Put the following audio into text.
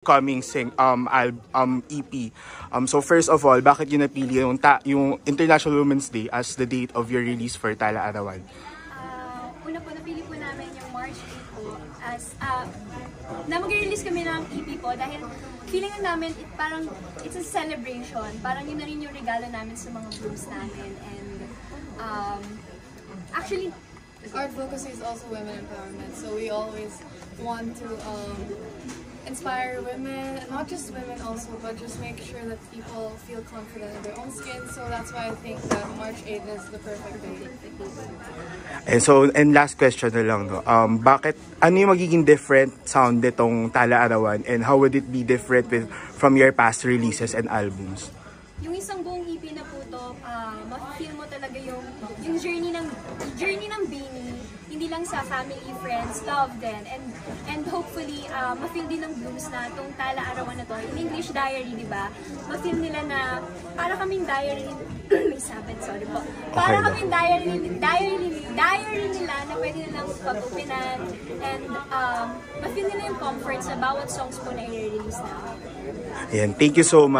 coming EP. So first of all, bakit yun napili yung International Women's Day as the date of your release for Tala Arawan? Una po, napili po namin yung March 8 po as na mag-release kami ng EP po dahil feeling namin it's a celebration. Parang yun na rin yung regalo namin sa mga groups namin. And actually, our focus is also women empowerment. So we always want to inspire women, not just women also, but just make sure that people feel confident in their own skin. So that's why I think that March 8th is the perfect day. And last question na lang, no? Ano yung magiging different sound nitong Tala Arawan, and how would it be different from your past releases and albums? Yung isang buong EP na po to, ma-feel mo talaga yung journey ng Beanie, hindi lang sa family, friends, love din, and hopefully ma-feel din ng blues na itong Tala Arawan na to, in English diary, di ba? Ma-feel nila na para kaming diary may sabit, sorry po. Para kaming diary nila na pwede nilang pag-upinan, and ma-feel nila yung comfort sa bawat songs po na i-release namin. Ayan, thank you so much.